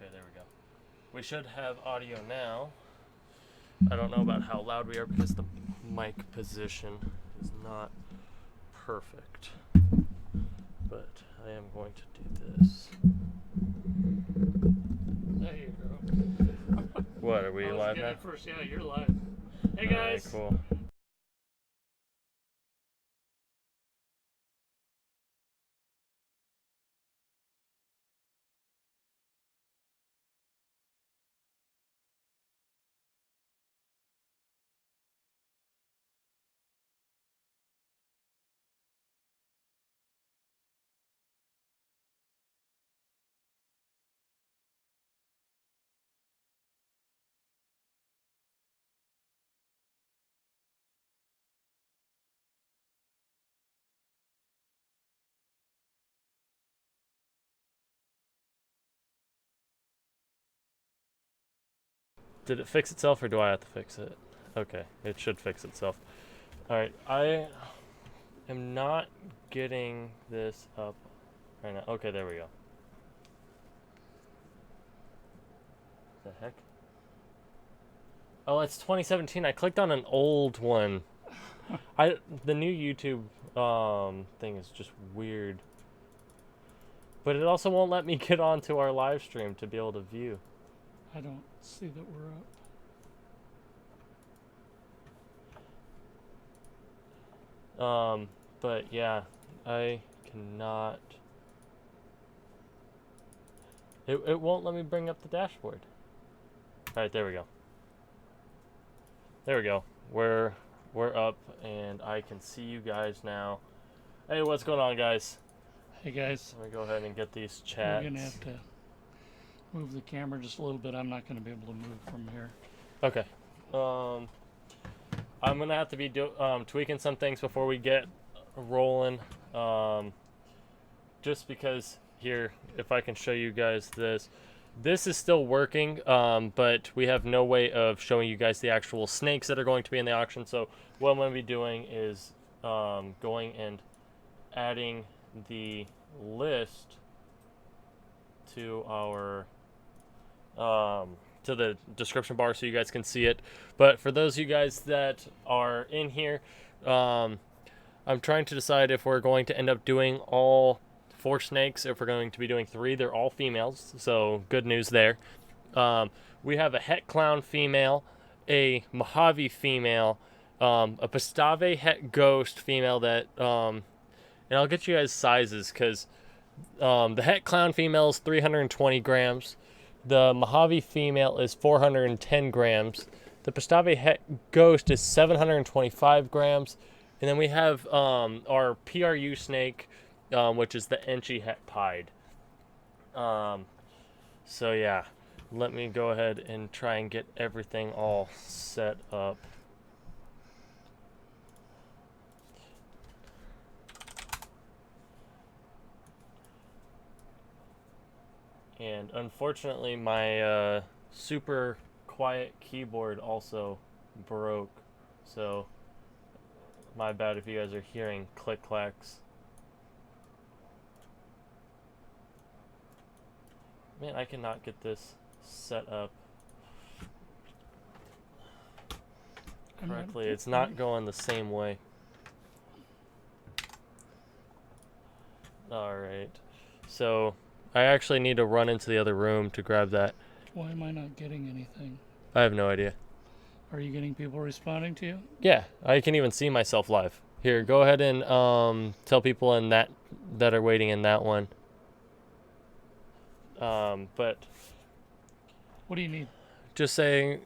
Okay, there we go. We should have audio now. I don't know about how loud we are because the mic position is not perfect. But I am going to do this. There you go. What, are we live now? First, yeah, you're live. Hey guys. All right, cool. Did it fix itself or do I have to fix it? Okay, it should fix itself. Alright, I am not getting this up right now. Okay, there we go. The heck? Oh, it's 2017. I clicked on an old one. The new YouTube thing is just weird. But it also won't let me get onto our live stream to be able to view. I don't see that we're up. But yeah, I cannot. It won't let me bring up the dashboard. All right, there we go. There we go. We're up, and I can see you guys now. Hey, what's going on, guys? Hey guys. Let me go ahead and get these chats. We're gonna have to move the camera just a little bit. I'm not gonna be able to move from here. Okay. I'm gonna have to be tweaking some things before we get rolling. Just because here, if I can show you guys this. This is still working, but we have no way of showing you guys the actual snakes that are going to be in the auction. So what I'm going to be doing is going and adding the list to our to the description bar so you guys can see it. But for those of you guys that are in here, I'm trying to decide if we're going to end up doing all 4 snakes, if we're going to be doing 3. They're all females, so good news there. We have a Het Clown female, a Mojave female, a Post-ave Het Ghost female that, and I'll get you guys sizes because the Het Clown female is 320 grams, the Mojave female is 410 grams, the Post-ave Het Ghost is 725 grams, and then we have our PRU snake, which is the Enchi Het Pied. So yeah, let me go ahead and try and get everything all set up. And unfortunately, my super quiet keyboard also broke, so my bad if you guys are hearing click-clacks. Man, I cannot get this set up correctly. It's not going the same way. Alright. So, I actually need to run into the other room to grab that. Why am I not getting anything? I have no idea. Are you getting people responding to you? Yeah, I can even see myself live. Here, go ahead and tell people in that are waiting in that one. But what do you need? Just saying,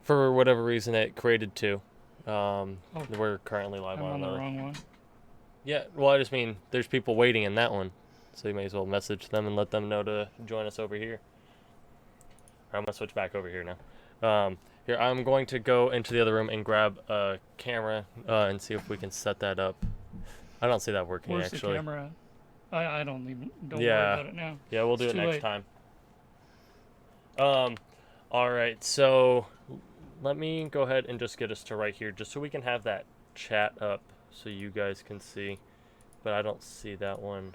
for whatever reason it created 2. We're currently live I'm on the wrong one. Yeah, well, I just mean there's people waiting in that one, so you may as well message them and let them know to join us over here. I'm gonna switch back over here now. Here, I'm going to go into the other room and grab a camera and see if we can set that up. I don't see that working. Where's actually. The camera at? I don't worry about it now. Yeah, we'll do it next time. Alright, so let me go ahead and just get us to right here, just so we can have that chat up so you guys can see. But I don't see that one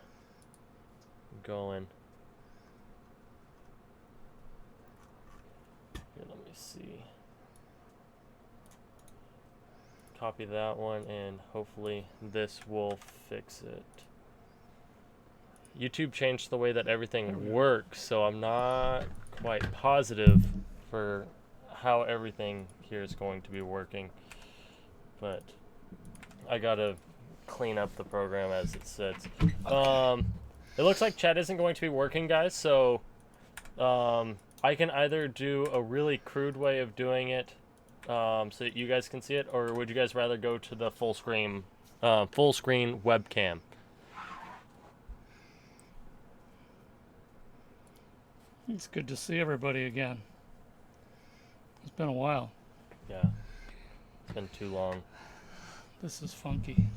going. see. Copy that one, and hopefully this will fix it. YouTube changed the way that everything works, so I'm not quite positive for how everything here is going to be working. But I gotta clean up the program as it sits. It looks like chat isn't going to be working, guys, so I can either do a really crude way of doing it so that you guys can see it, or would you guys rather go to the full screen webcam? It's good to see everybody again. It's been a while. Yeah, it's been too long. This is funky.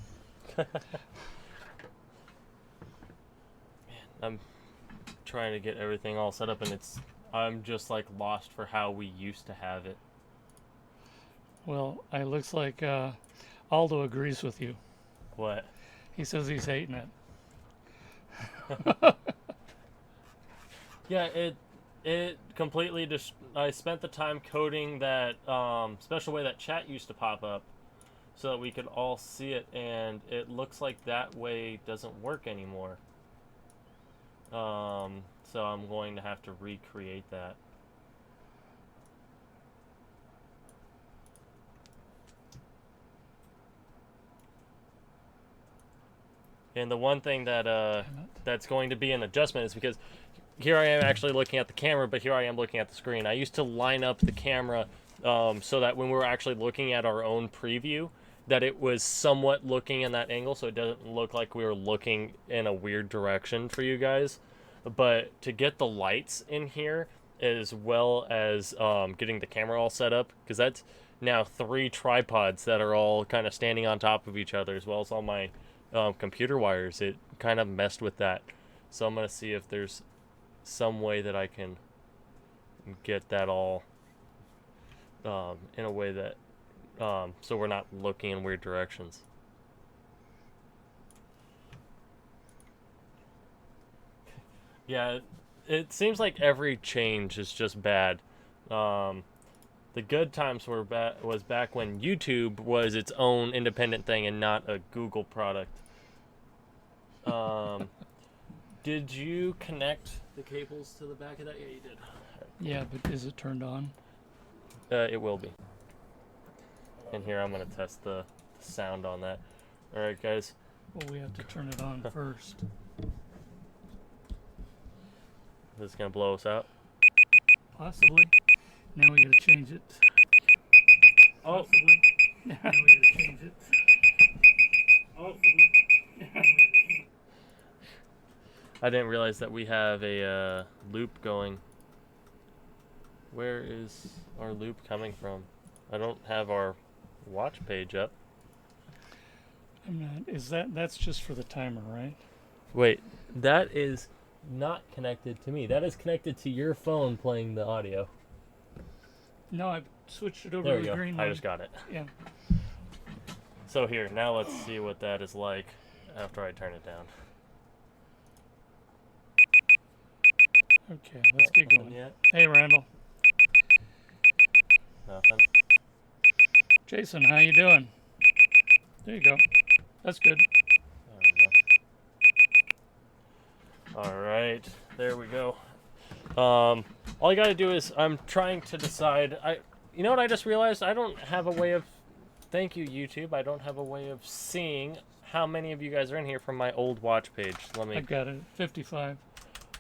Man, I'm trying to get everything all set up, and I'm just like lost for how we used to have it. Well, it looks like Aldo agrees with you. What? He says he's hating it. Yeah, it completely just. I spent the time coding that special way that chat used to pop up, so that we could all see it, and it looks like that way doesn't work anymore. So I'm going to have to recreate that. And the one thing that that's going to be an adjustment is because here I am actually looking at the camera, but here I am looking at the screen. I used to line up the camera so that when we were actually looking at our own preview, that it was somewhat looking in that angle, so it doesn't look like we were looking in a weird direction for you guys. But to get the lights in here, as well as getting the camera all set up, because that's now 3 tripods that are all kind of standing on top of each other, as well as all my computer wires. It kind of messed with that. So I'm going to see if there's some way that I can get that all in a way that so we're not looking in weird directions. Yeah, it seems like every change is just bad. The good times was back when YouTube was its own independent thing and not a Google product. Did you connect the cables to the back of that? Yeah, you did. Yeah, but is it turned on? It will be. And here I'm going to test the sound on that. All right, guys. Well, we have to turn it on first. This is going to blow us out. Possibly. Now we got to change it. Possibly. Now we got to change it. Possibly. I didn't realize that we have a loop going. Where is our loop coming from? I don't have our watch page up. I'm not. That's just for the timer, right? Wait, that is not connected to me. That is connected to your phone playing the audio. No, I switched it over There to we the go. green I one. just got it. Yeah. So here, now let's see what that is like after I turn it down. Okay, let's get Nothing going. yet? Hey, Randall. Nothing. Jason, how you doing? There you go. That's good. There we go. All right, there we go. All you gotta do is I'm trying to decide. You know what I just realized? I don't have a way of. Thank you, YouTube. I don't have a way of seeing how many of you guys are in here from my old watch page. Let me. I got it. 55.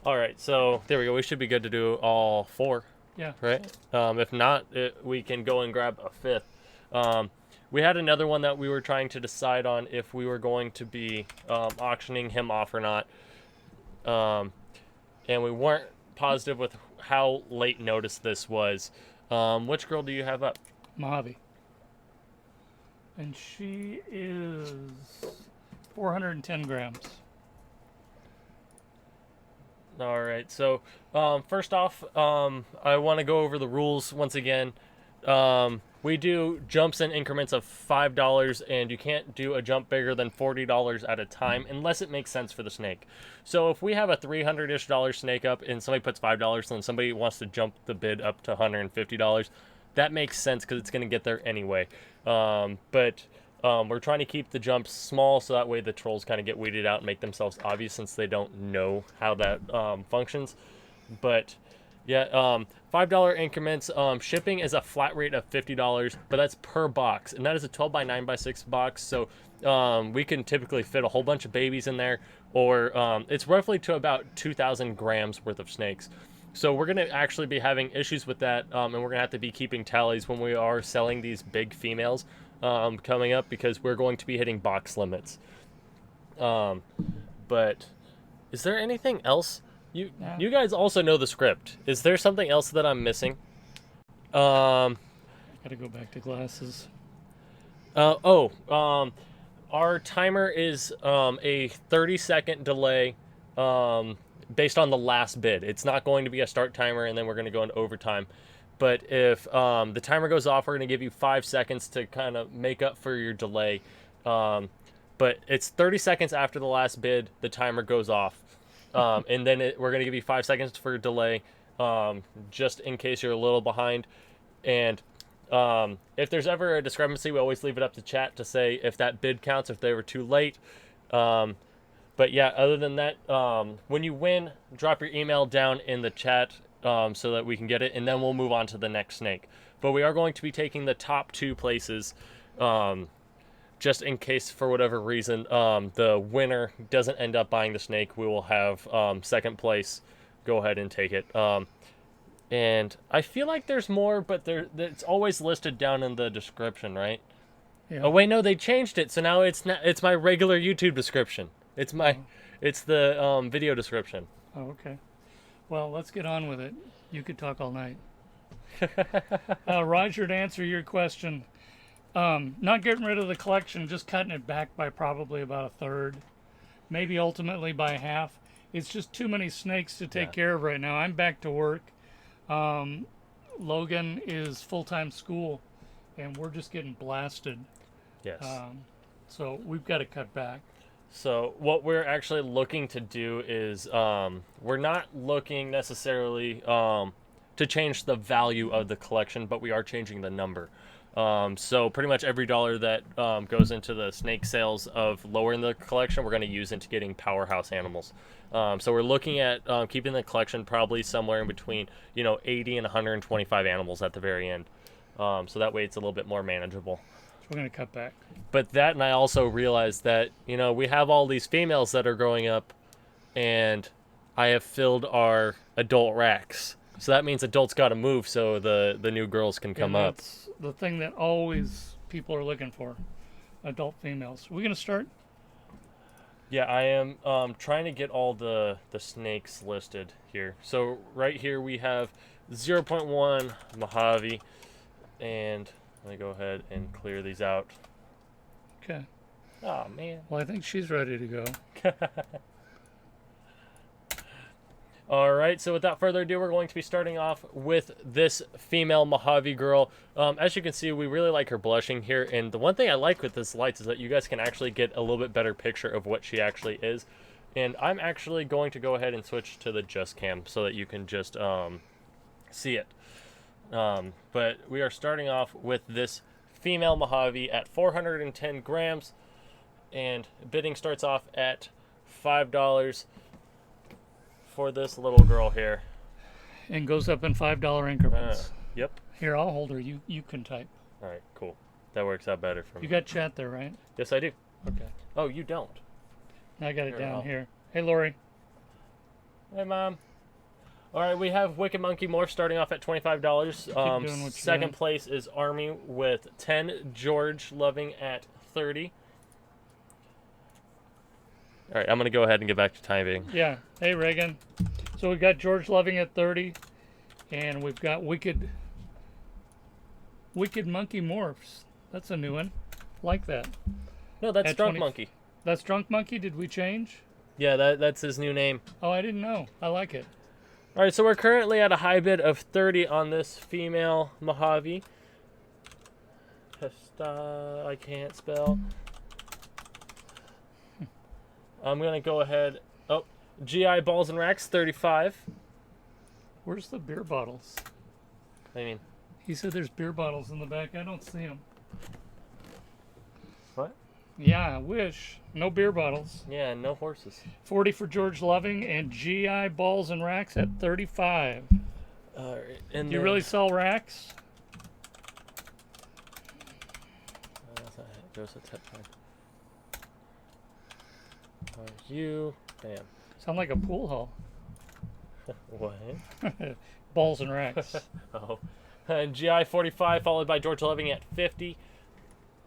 All right, so there we go. We should be good to do all 4. Yeah. Right? If not, we can go and grab a 5th. We had another one that we were trying to decide on if we were going to be auctioning him off or not. And we weren't positive with how late notice this was. Which girl do you have up? Mojave. And she is 410 grams. All right, so first off, I want to go over the rules once again. we do jumps in increments of $5, and you can't do a jump bigger than $40 at a time unless it makes sense for the snake. So if we have a $300-ish snake up and somebody puts $5 and somebody wants to jump the bid up to $150, that makes sense because it's going to get there anyway. But we're trying to keep the jumps small so that way the trolls kind of get weeded out and make themselves obvious since they don't know how that functions. But yeah, $5 increments. Shipping is a flat rate of $50, but that's per box, and that is a 12 by 9 by 6 box. So we can typically fit a whole bunch of babies in there, or it's roughly to about 2,000 grams worth of snakes. So we're going to actually be having issues with that, and we're going to have to be keeping tallies when we are selling these big females coming up, because we're going to be hitting box limits. But is there anything else? You guys also know the script. Is there something else that I'm missing? Gotta go back to glasses. Our timer is a 30-second delay based on the last bid. It's not going to be a start timer and then we're going to go into overtime. But if the timer goes off, we're going to give you 5 seconds to kind of make up for your delay. But it's 30 seconds after the last bid, the timer goes off. And then we're going to give you 5 seconds for a delay, just in case you're a little behind. And if there's ever a discrepancy, we always leave it up to chat to say if that bid counts, if they were too late. But yeah, other than that, when you win, drop your email down in the chat so that we can get it, and then we'll move on to the next snake. But we are going to be taking the top 2 places, just in case for whatever reason the winner doesn't end up buying the snake. We will have second place go ahead and take it. And I feel like there's more, but it's always listed down in the description, right? Yeah. Oh wait, no, they changed it, so now it's my regular YouTube description. It's the video description. Oh, okay. Well, let's get on with it. You could talk all night. Roger, to answer your question, not getting rid of the collection, just cutting it back by probably about a third, maybe ultimately by half. It's just too many snakes to take care of right now. I'm back to work. Logan is full-time school, and we're just getting blasted. Yes. So we've got to cut back. So what we're actually looking to do is we're not looking necessarily to change the value of the collection, but we are changing the number. So pretty much every dollar that goes into the snake sales of lowering the collection, we're going to use into getting powerhouse animals. So we're looking at keeping the collection probably somewhere in between 80 and 125 animals at the very end. So that way it's a little bit more manageable. We're going to cut back. But that, and I also realized that, we have all these females that are growing up, and I have filled our adult racks. So that means adults got to move so the new girls can come up. That's the thing that always people are looking for, adult females. Are we going to start? Yeah, I am trying to get all the snakes listed here. So right here we have 0.1 Mojave, and let me go ahead and clear these out. Okay. Oh, man. Well, I think she's ready to go. All right, so without further ado, we're going to be starting off with this female Mojave girl. As you can see, we really like her blushing here, and the one thing I like with this lights is that you guys can actually get a little bit better picture of what she actually is. And I'm actually going to go ahead and switch to the just cam so that you can just see it. But we are starting off with this female Mojave at 410 grams, and bidding starts off at $5 for this little girl here. And goes up in $5 increments. Yep. Here, I'll hold her. You can type. All right, cool. That works out better for me. You got chat there, right? Yes, I do. Okay. Oh, you don't? I got it Here, down here. Hey, Lori. Hey, Mom. All right, we have Wicked Monkey Morph starting off at $25. Second place is Army with 10. George Loving at 30. All right, I'm going to go ahead and get back to timing. Yeah. Hey, Reagan. So we've got George Loving at 30, and we've got Wicked Monkey Morphs. That's a new one. Like that. No, that's At Drunk 20 Monkey. That's Drunk Monkey? Did we change? Yeah, that's his new name. Oh, I didn't know. I like it. All right, so we're currently at a high bid of 30 on this female Mojave. I can't spell. I'm gonna go ahead. Oh, GI balls and racks 35. Where's the beer bottles? I mean, He said there's beer bottles in the back. I don't see them. what? Yeah, I wish. No beer bottles. Yeah, no horses. 40 for George Loving and GI balls and racks at 35. And Do you really sell racks? Joseph's head time. You, bam. Sound like a pool hall. What? Balls and racks. Oh. And GI 45 followed by George Loving at 50.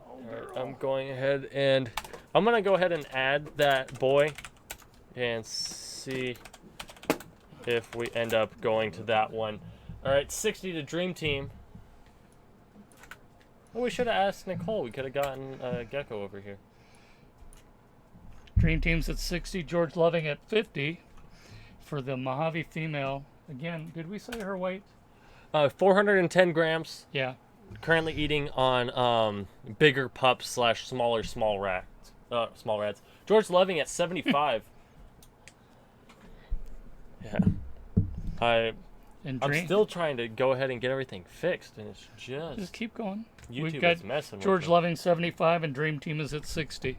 Oh, Alright, I'm going ahead and I'm gonna go ahead and add that boy and see if we end up going to that one. Alright, 60 to Dream Team. Well, we should have asked Nicole. We could have gotten Gecko over here. Dream Team's at 60. George Loving at 50 for the Mojave female. Again, did we say her weight? 410 grams. Yeah. Currently eating on bigger pups / smaller small rats. Small rats. George Loving at 75. Yeah. I'm still trying to go ahead and get everything fixed, and it's just keep going. YouTube We've got is messing with George me. Loving 75 and Dream Team is at 60.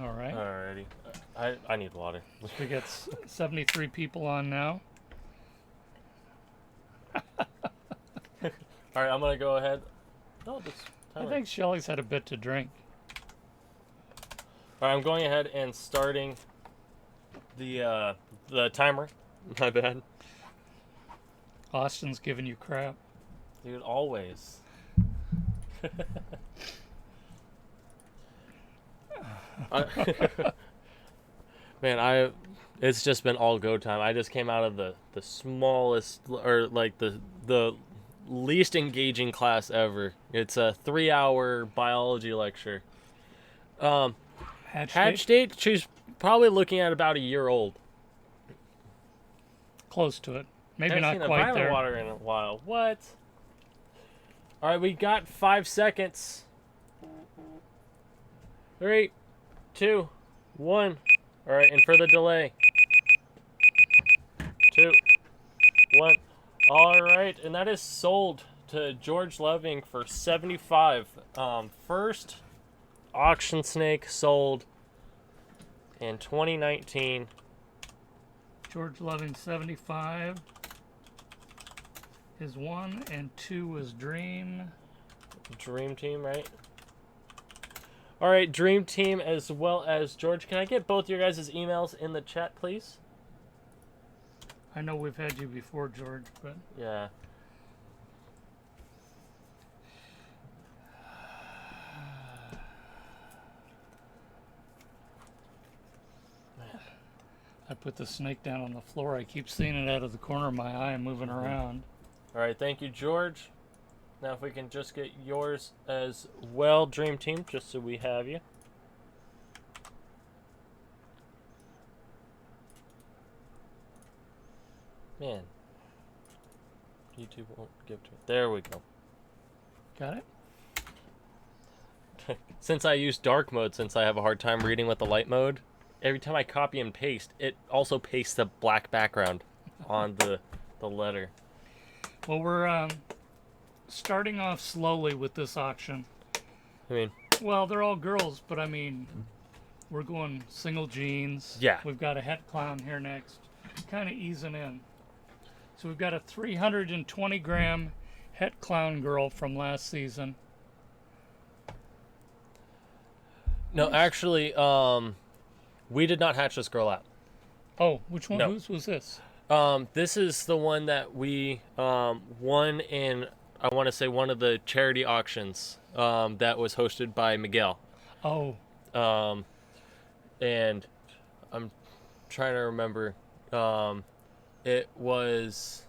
All right. Alrighty. I need water. We got 73 people on now. Alright, I'm gonna go ahead. Oh, this I timer. think Shelly's had a bit to drink. Alright, I'm going ahead and starting the timer. My bad. Austin's giving you crap. Dude, always. Man, it's just been all go time. I just came out of the smallest, or like the least engaging class ever. It's a 3-hour biology lecture. Hatch date? She's probably looking at about a year old. Close to it. Maybe Haven't not seen a quite violet there. water in a while. What? All right, we got 5 seconds. 3, 2, 1. All right, and for the delay. 2, 1. All right, and that is sold to George Loving for 75. First auction snake sold in 2019. George Loving 75 is 1 and 2 was Dream. Dream Team, right? All right, Dream Team as well as George. Can I get both your guys' emails in the chat, please? I know we've had you before, George, but Yeah. I put the snake down on the floor. I keep seeing it out of the corner of my eye and moving around. All right, thank you, George. Now, if we can just get yours as well, Dream Team, just so we have you. Man, YouTube won't give to it. There we go. Got it? Since I use dark mode, since I have a hard time reading with the light mode, every time I copy and paste, it also pastes the black background on the letter. Well, we're starting off slowly with this auction. I mean, Well, they're all girls, but I mean, we're going single jeans. Yeah. We've got a het clown here next. Kind of easing in. So we've got a 320 gram het clown girl from last season. no, actually, we did not hatch this girl out. Oh, which one? No. Whose was this? This is the one that we won in, I want to say, one of the charity auctions that was hosted by Miguel. Oh, And I'm trying to remember. It was,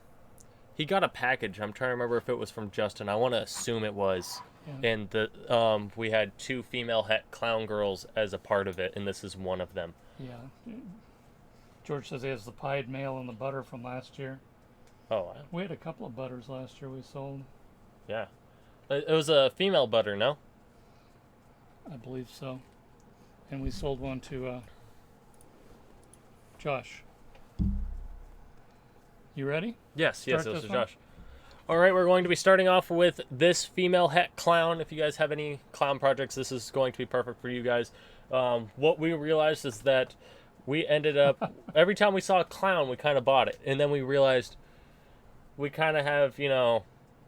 he got a package. I'm trying to remember if it was from Justin. I want to assume it was. yeah. And we had 2 female het clown girls as a part of it, and this is one of them. Yeah. George says he has the pied male and the butter from last year. Oh, wow. We had a couple of butters last year we sold. Yeah. It was a female butter, no? I believe so. And we sold one to Josh. You ready? Yes, Start this this is one? Josh. All right, we're going to be starting off with this female het clown. If you guys have any clown projects, this is going to be perfect for you guys. What we realized is that we ended up, every time we saw a clown, we kind of bought it. And then we realized we kind of have,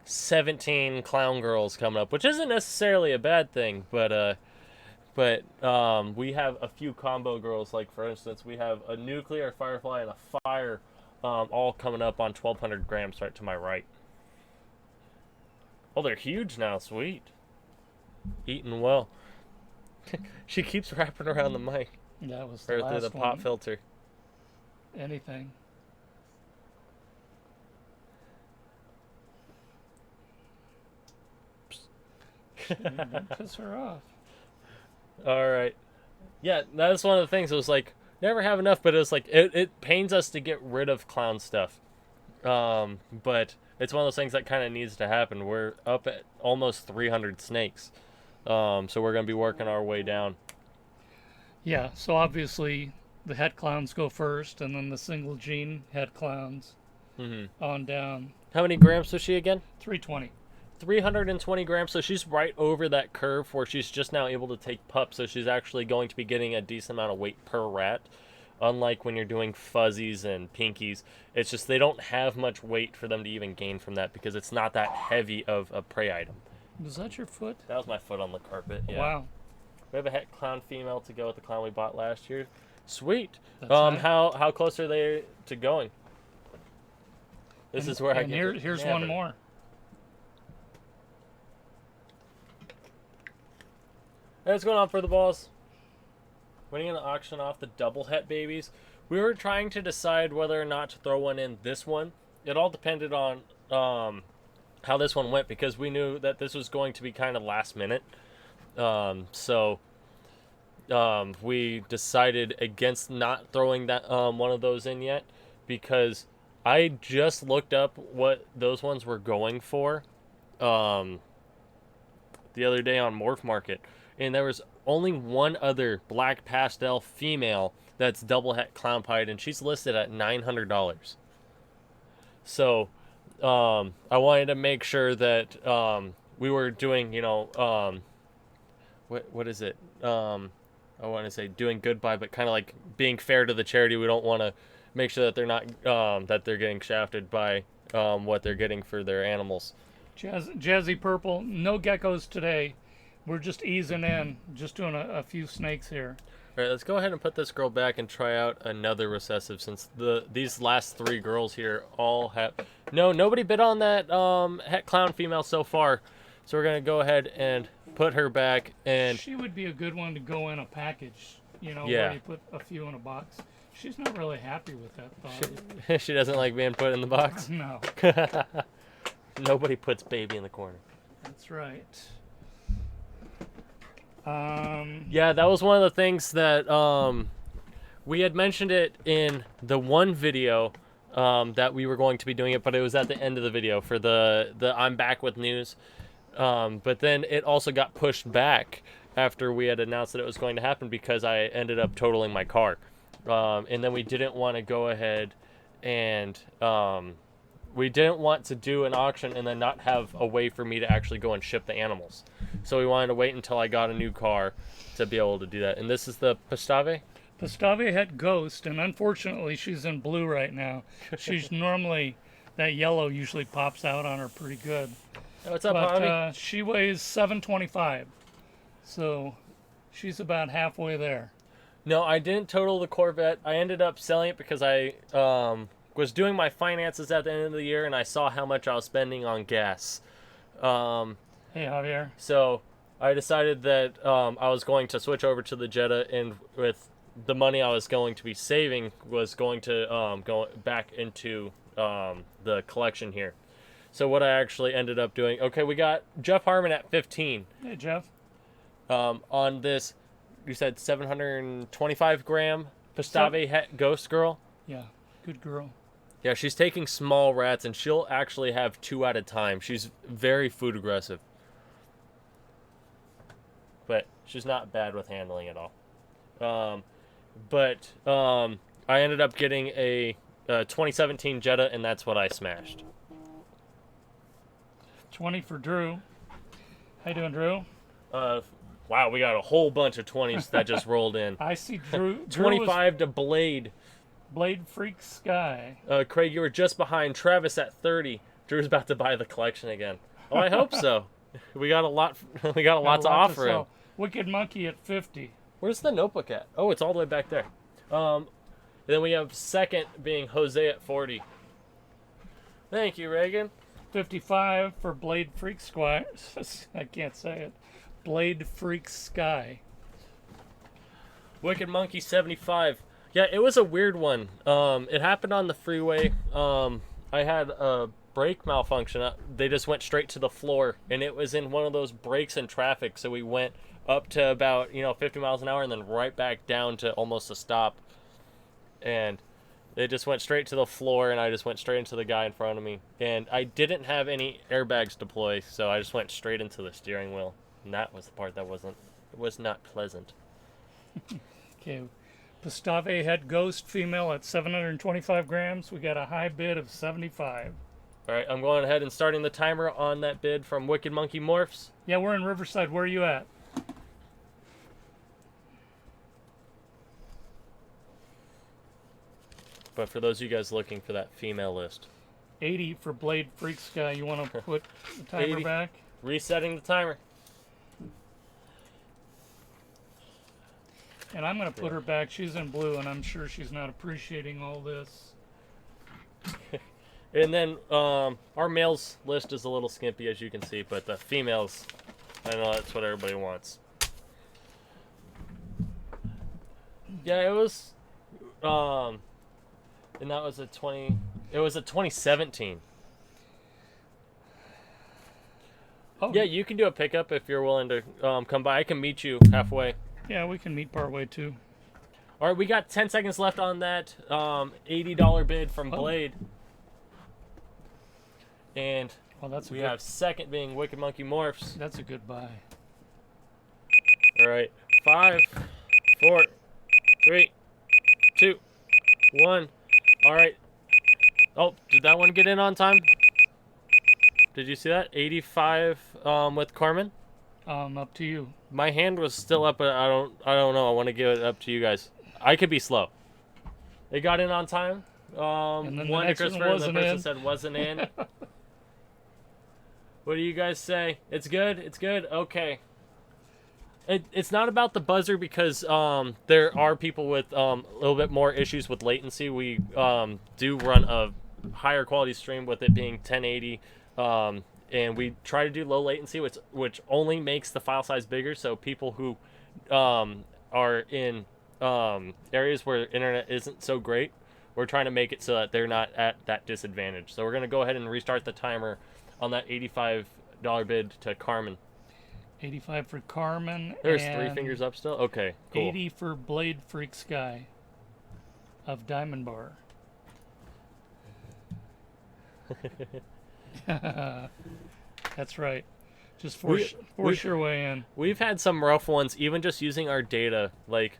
17 clown girls coming up, which isn't necessarily a bad thing, but we have a few combo girls. Like, for instance, we have a nuclear firefly and a fire all coming up on 1,200 grams right to my right. Oh, they're huge now. Sweet. Eating well. She keeps wrapping around the mic. That was the Or last through the pop one. filter. Anything. Don't piss her off. All right. Yeah, that's one of the things. It was like, never have enough, but it's like, it pains us to get rid of clown stuff. But it's one of those things that kind of needs to happen. We're up at almost 300 snakes. So we're going to be working our way down. Yeah, so obviously the het clowns go first, and then the single gene het clowns on down. How many grams was she again? 320. 320 grams. So she's right over that curve where she's just now able to take pups. So she's actually going to be getting a decent amount of weight per rat. Unlike when you're doing fuzzies and pinkies, it's just they don't have much weight for them to even gain from that because it's not that heavy of a prey item. Was that your foot? That was my foot on the carpet. Yeah. Wow. We have a het clown female to go with the clown we bought last year. Sweet. That's nice. How close are they to going? This is where I and get here's never. one more. Hey, what's going on for the balls? When are you going to auction off the double het babies? We were trying to decide whether or not to throw one in this one. It all depended on how this one went because we knew that this was going to be kind of last minute. So we decided against not throwing that one of those in yet because I just looked up what those ones were going for the other day on Morph Market, and there was only one other black pastel female that's double het clown pied, and she's listed at $900. So I wanted to make sure that we were doing, what is it? I want to say doing good by, but kind of like being fair to the charity. We don't want to make sure that they're not that they're getting shafted by what they're getting for their animals. Jazzy Purple, no geckos today. We're just easing in, just doing a few snakes here. All right, let's go ahead and put this girl back and try out another recessive since these last three girls here all have... No, nobody bid on that het clown female so far. So we're going to go ahead and put her back. And she would be a good one to go in a package, Yeah. where you put a few in a box. She's not really happy with that thought. she doesn't like being put in the box. No. Nobody puts baby in the corner. That's right. Yeah, that was one of the things that we had mentioned it in the one video that we were going to be doing it, but it was at the end of the video for the I'm back with news. But then it also got pushed back after we had announced that it was going to happen because I ended up totaling my car. And then we didn't want to go ahead and we didn't want to do an auction and then not have a way for me to actually go and ship the animals. So we wanted to wait until I got a new car to be able to do that. And this is the Post-ave? Post-ave het Ghost, and unfortunately she's in blue right now. She's normally, that yellow usually pops out on her pretty good. Hey, what's up, But homie? she weighs 725, so she's about halfway there. No, I didn't total the Corvette. I ended up selling it because I was doing my finances at the end of the year and I saw how much I was spending on gas. Hey, Javier. So I decided that I was going to switch over to the Jetta, and with the money I was going to be saving was going to go back into the collection here. So what I actually ended up doing, okay, we got Jeff Harmon at 15. Hey, Jeff. On this, you said 725 gram Post-ave het Ghost Girl. Yeah, good girl. Yeah, she's taking small rats, and she'll actually have 2 at a time. She's very food aggressive. But she's not bad with handling it all. I ended up getting a 2017 Jetta, and that's what I smashed. 20 for Drew. How you doing, Drew? Wow, we got a whole bunch of 20s that just rolled in. I see Drew. 25 to Blade. Blade Freak Sky. Craig, you were just behind Travis at 30. Drew's about to buy the collection again. Oh, I hope so. We got a lot. We got a lot to offer him. Wicked Monkey at 50. Where's the notebook at? Oh, it's all the way back there. Then we have second being Jose at 40. Thank you, Reagan. 55 for Blade Freak Sky. I can't say it. Blade Freak Sky. Wicked Monkey 75. Yeah, it was a weird one. It happened on the freeway. I had a brake malfunction. They just went straight to the floor, and it was in one of those breaks in traffic. So we went up to about 50 miles an hour, and then right back down to almost a stop. And they just went straight to the floor, and I just went straight into the guy in front of me. And I didn't have any airbags deploy, so I just went straight into the steering wheel. And that was the part that was not pleasant. Okay. Post-ave head ghost female at 725 grams. We got a high bid of 75. All right, I'm going ahead and starting the timer on that bid from Wicked Monkey Morphs. Yeah, we're in Riverside. Where are you at? But for those of you guys looking for that female list. 80 for Blade Freak Sky. You want to put the timer 80. back? Resetting the timer. And I'm going to put her back. She's in blue, and I'm sure she's not appreciating all this. And then our males list is a little skimpy, as you can see, but the females, I know that's what everybody wants. Yeah, it was, and that was it was a 2017. Oh. Yeah, you can do a pickup if you're willing to come by. I can meet you halfway. Yeah, we can meet partway too. All right, we got 10 seconds left on that $80 bid from Blade. And we have second being Wicked Monkey Morphs. That's a good buy. All right, 5, 4, 3, 2, 1. All right. Oh, did that one get in on time? Did you see that? 85 with Carmen. Up to you. My hand was still up, but I don't know. I want to give it up to you guys. I could be slow. It got in on time. And then one the to Christopher, and the person said wasn't in. What do you guys say? It's good? It's good? Okay. It's not about the buzzer because there are people with a little bit more issues with latency. We do run a higher quality stream with it being 1080. And we try to do low latency, which only makes the file size bigger. So people who are in areas where internet isn't so great, we're trying to make it so that they're not at that disadvantage. So we're going to go ahead and restart the timer on that $85 bid to Carmen. 85 for Carmen. There's 3 fingers up still? Okay, cool. 80 for Blade Freak Sky of Diamond Bar. That's right. Just force your way in. We've had some rough ones, even just using our data. Like,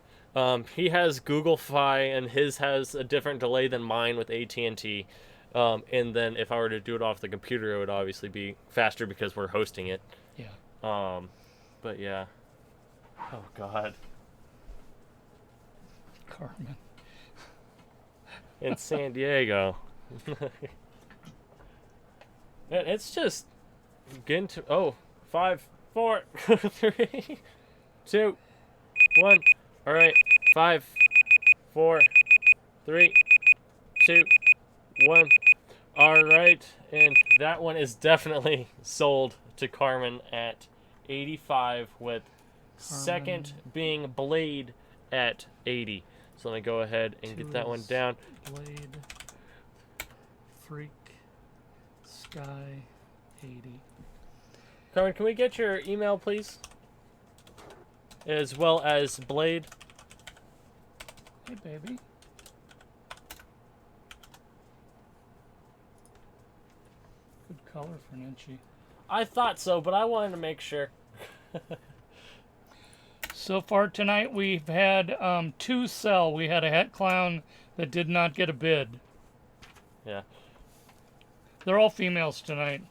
he has Google Fi, and his has a different delay than mine with AT&T. And then if I were to do it off the computer, it would obviously be faster because we're hosting it. Yeah. But yeah. Oh God. Carmen. In San Diego. It's just getting to 5, 4, 3, 2, 1. All right, 5, 4, 3, 2, 1. All right, and that one is definitely sold to Carmen at 85 with second being Blade at 80. So let me go ahead and get that one down. Blade Freak Sky 80. Carmen, can we get your email, please? As well as Blade. Hey, baby. color for an Inchie. I thought so, but I wanted to make sure. So far tonight, we've had 2 sell. We had a het clown that did not get a bid. Yeah. They're all females tonight.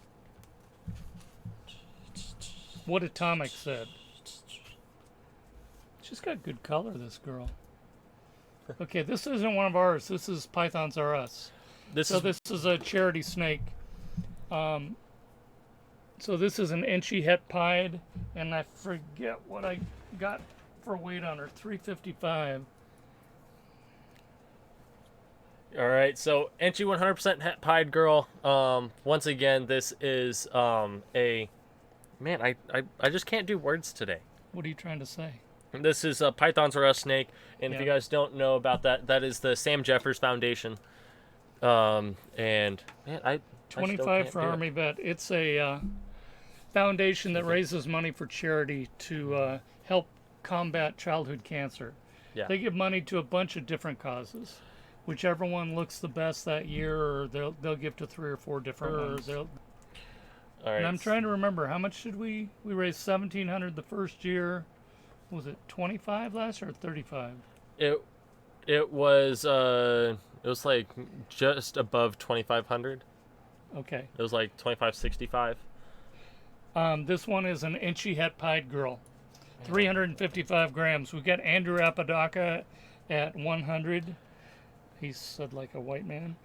What Atomic said. She's got good color, this girl. Okay, this isn't one of ours. This is Pythons R Us. This is a charity snake. So this is an Inchie het pied, and I forget what I got for weight on her. 355. All right, so Inchie 100% het pied girl. Once again, this is a man. I just can't do words today. What are you trying to say? This is a Pythons R Us snake, and Yeah. if you guys don't know about that, that is the Sam Jeffers Foundation. And man, I 25 for Army Vet. It's a foundation that raises money for charity to help combat childhood cancer. Yeah. They give money to a bunch of different causes. Whichever one looks the best that year, or they'll give to 3 or 4 different ones. All right. And I'm trying to remember, how much did we raised $1,700 the first year. Was it 25 last year or 35? It was like just above 2,500. Okay. It was like 2,565. This one is an Inchie het pied girl, 355 grams. We got Andrew Apodaca at 100. He said like a white man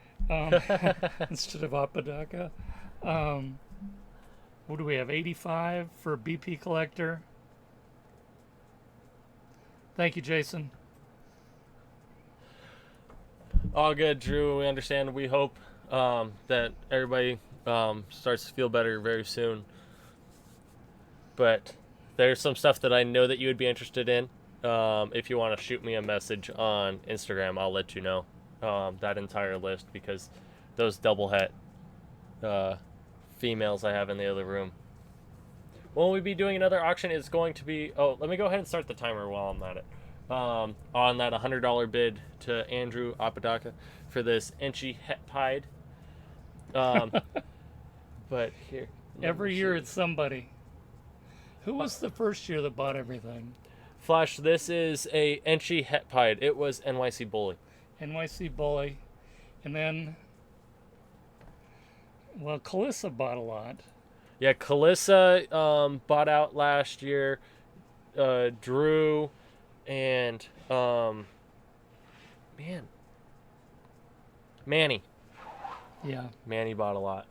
instead of Apodaca. What do we have? 85 for BP Collector. Thank you, Jason. All good, Drew. We understand. We hope that everybody starts to feel better very soon. But there's some stuff that I know that you would be interested in. If you want to shoot me a message on Instagram, I'll let you know that entire list, because those double het females I have in the other room. When we be doing another auction is going to be... Oh, let me go ahead and start the timer while I'm at it. On that $100 bid to Andrew Apodaca for this Inchie het pied. But here... Every year it's somebody. Who was the first year that bought everything? Flash, this is a Inchie het pied. It was NYC Bully. NYC Bully. And then... Well, Calissa bought a lot. Yeah, Calissa bought out last year. Drew and Manny. Yeah. Manny bought a lot.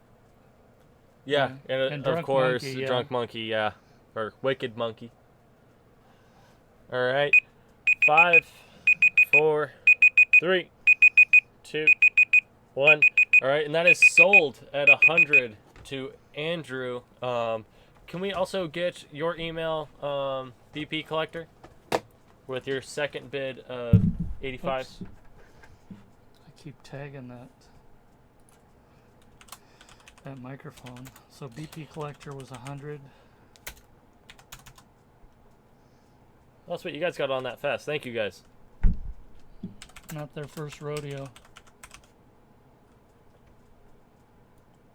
Yeah, and of Drunk course, Monkey, yeah. Drunk Monkey, yeah. Or Wicked Monkey. All right. 5, 4, 3, 2, 1. All right, and that is sold at 100 to Andrew. Can we also get your email, BP Collector, with your second bid of 85? Oops. I keep tagging that microphone. So BP Collector was 100. That's what you guys got on that fast. Thank you guys. Not their first rodeo.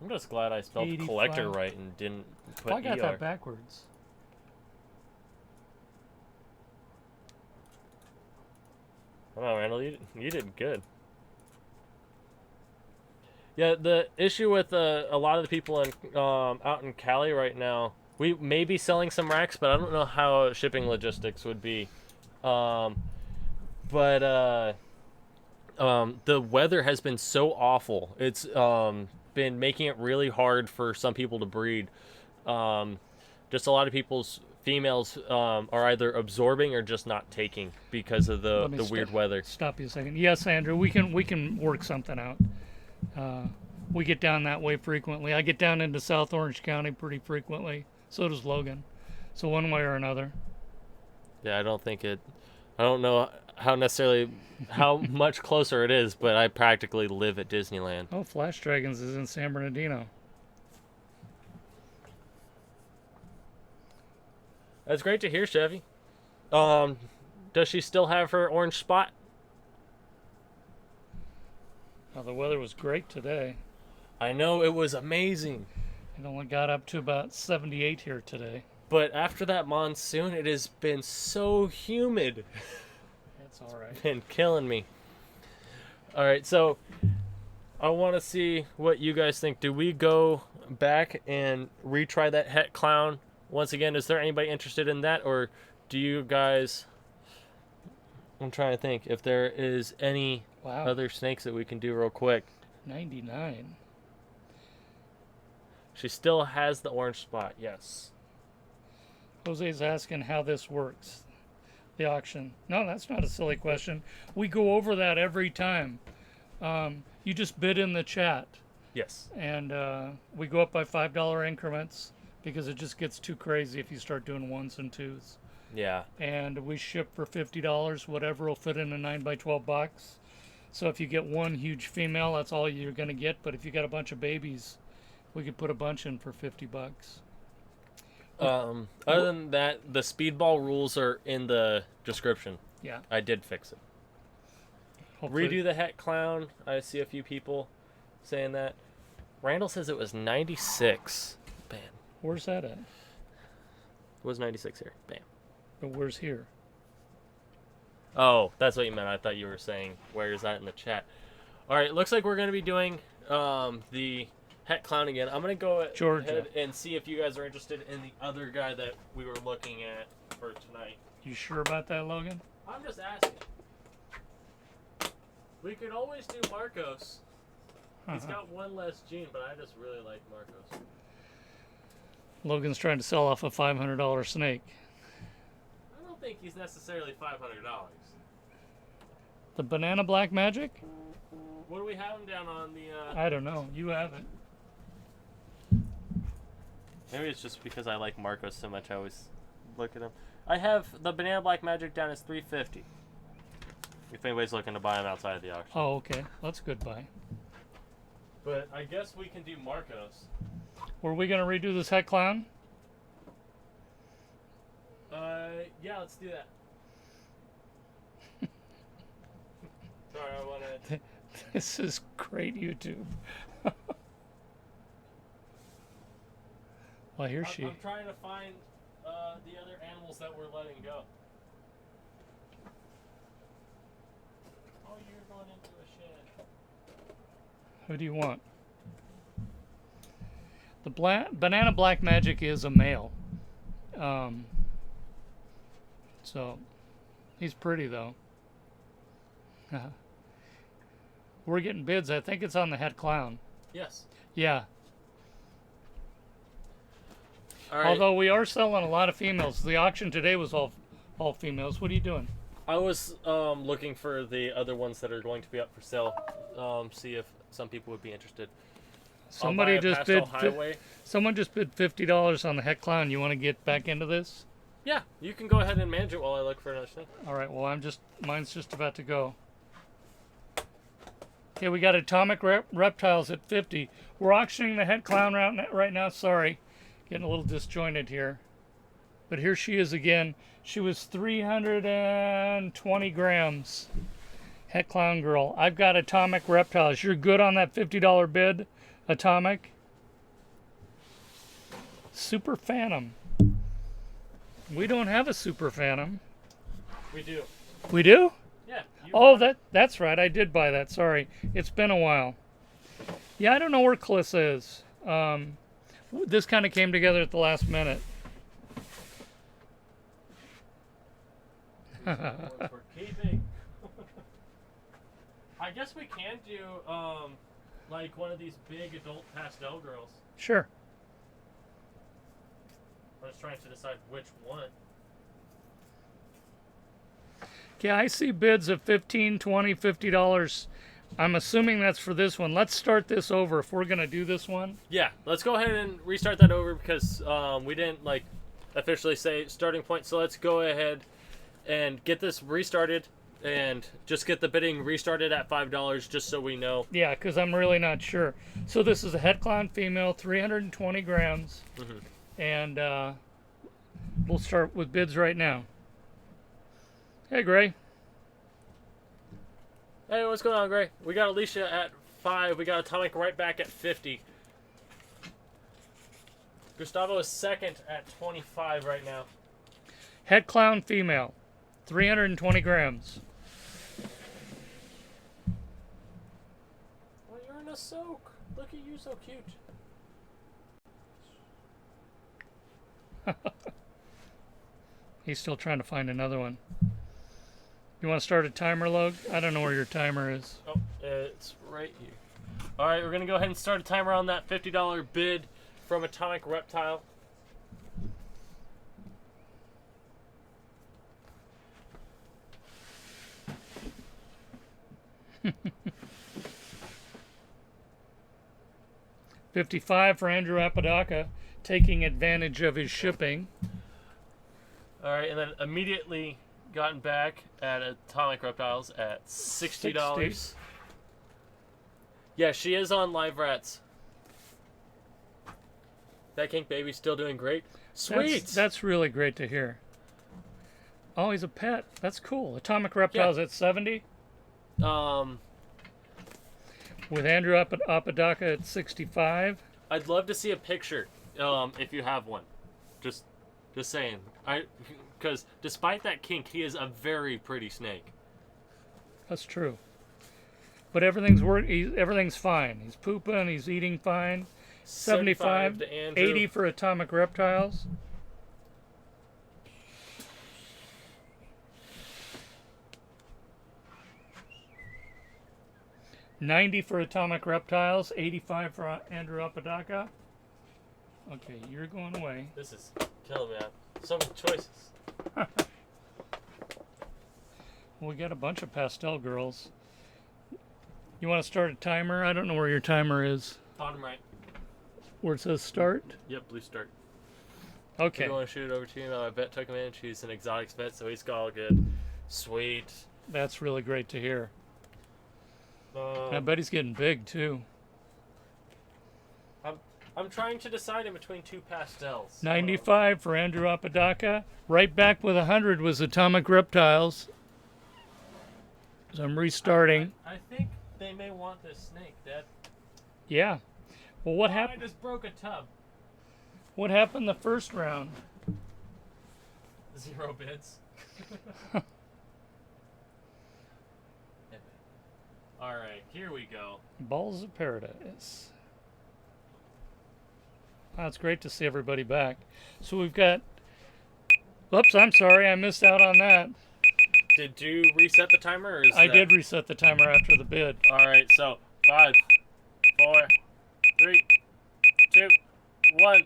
I'm just glad I spelled 85. collector right and didn't put I got ER. that backwards. Oh, Randall, you did good. Yeah, the issue with a lot of the people in out in Cali right now, we may be selling some racks, but I don't know how shipping logistics would be. The weather has been so awful. It's been making it really hard for some people to breed. Just a lot of people's females are either absorbing or just not taking because of the weird weather. Stop you a second. Yes, Andrew, we can work something out. We get down that way frequently. I get down into South Orange County pretty frequently. So does Logan. So one way or another. Yeah, I don't know how much closer it is, but I practically live at Disneyland. Oh, Flash Dragons is in San Bernardino. That's great to hear, Chevy. Does she still have her orange spot? Oh, the weather was great today. I know, it was amazing. It only got up to about 78 here today. But after that monsoon, it has been so humid. That's all right. Been killing me. All right, so I want to see what you guys think. Do we go back and retry that het clown once again? Is there anybody interested in that, or do you guys? I'm trying to think if there is any other snakes that we can do real quick. 99. She still has the orange spot, yes. Jose's asking how this works, the auction. No, that's not a silly question. We go over that every time. You just bid in the chat. Yes. And we go up by $5 increments because it just gets too crazy if you start doing ones and twos. Yeah. And we ship for $50, whatever will fit in a 9x12 box. So if you get one huge female, that's all you're going to get. But if you got a bunch of babies, we could put a bunch in for $50. Other than that, the speedball rules are in the description. Yeah. I did fix it. Hopefully. Redo the het clown. I see a few people saying that. Randall says it was 96. Bam. Where's that at? It was 96 here. Bam. But where's here? Oh, that's what you meant. I thought you were saying, where is that in the chat? All right, looks like we're going to be doing the het clown again. I'm going to go ahead and see if you guys are interested in the other guy that we were looking at for tonight. You sure about that, Logan? I'm just asking. We could always do Marcos. He's got one less gene, but I just really like Marcos. Logan's trying to sell off a $500 snake. I don't think he's necessarily $500. The banana black magic? What do we have him down on the... I don't know. You have it. Maybe it's just because I like Marcos so much I always look at him. I have the banana black magic down as $350. If anybody's looking to buy them outside of the auction. Oh, okay. That's a good buy. But I guess we can do Marcos. Were we going to redo this het clown? Yeah, let's do that. Sorry, I wanted... This is great YouTube. Well, here's she. I'm trying to find the other animals that we're letting go. Oh, you're going into a shed. Who do you want? The banana black magic is a male. So, he's pretty though. We're getting bids. I think it's on the het clown. Yes. Yeah. All right. Although we are selling a lot of females. The auction today was all females. What are you doing? I was looking for the other ones that are going to be up for sale. See if some people would be interested. Somebody just bid. Highway. Someone just bid $50 on the het clown. You want to get back into this? Yeah, you can go ahead and manage it while I look for another thing. All right. Well, mine's just about to go. Okay, we got atomic reptiles at 50. We're auctioning the het clown right now. Sorry, getting a little disjointed here. But here she is again. She was 320 grams. Het clown girl. I've got atomic reptiles. You're good on that $50 bid, atomic. Super Phantom. We don't have a Super Phantom. We do. We do? Yeah. Oh, that's right. I did buy that. Sorry. It's been a while. Yeah, I don't know where Calissa is. This kind of came together at the last minute. For keeping. I guess we can do like one of these big adult pastel girls. Sure. I was trying to decide which one. Okay, I see bids of $15, $20, $50. I'm assuming that's for this one. Let's start this over if we're gonna do this one. Yeah, let's go ahead and restart that over because we didn't like officially say starting point. So let's go ahead and get this restarted and just get the bidding restarted at $5 just so we know. Yeah, because I'm really not sure. So this is a het clown female, 320 grams. Mm-hmm. And we'll start with bids right now. Hey, Gray. Hey, what's going on, Gray? We got Alicia at 5. We got Atomic right back at 50. Gustavo is second at 25 right now. Het clown female, 320 grams. Well, you're in a soak. Look at you, so cute. He's still trying to find another one. You want to start a timer, Log? I don't know where your timer is. Oh, it's right here. All right, we're going to go ahead and start a timer on that $50 bid from Atomic Reptile. $55 for Andrew Apodaca, taking advantage of his shipping. All right, and then immediately gotten back at Atomic Reptiles at $60. 60. Yeah, she is on Live Rats. That kink baby's still doing great. Sweet. That's really great to hear. Oh, he's a pet. That's cool. Atomic Reptiles at 70. With Andrew Apodaca at 65. I'd love to see a picture, if you have one. Just saying. Because despite that kink, he is a very pretty snake. That's true. But everything's fine. He's pooping. He's eating fine. 75 to Andrew. 80 for Atomic Reptiles. $90 for Atomic Reptiles, 85 for Andrew Apodaca. Okay, you're going away. This is killing me. So many choices. We got a bunch of pastel girls. You want to start a timer? I don't know where your timer is. Bottom right. Where it says start? Yep, blue start. Okay. If you want to shoot it over to you, my vet took him in. She's an exotics vet, so he's got all good. Sweet. That's really great to hear. I bet he's getting big too. I'm trying to decide in between two pastels. 95 for Andrew Apodaca. Right back with 100 was Atomic Reptiles. So I'm restarting. I think they may want this snake, Dad. Yeah. Well, what happened? I just broke a tub. What happened the first round? 0 bids. All right, here we go. Balls of Paradise. Wow, it's great to see everybody back. So we've got... Oops, I'm sorry, I missed out on that. Did you reset the timer? Or I did reset the timer after the bid. All right, so 5, 4, 3, 2, 1.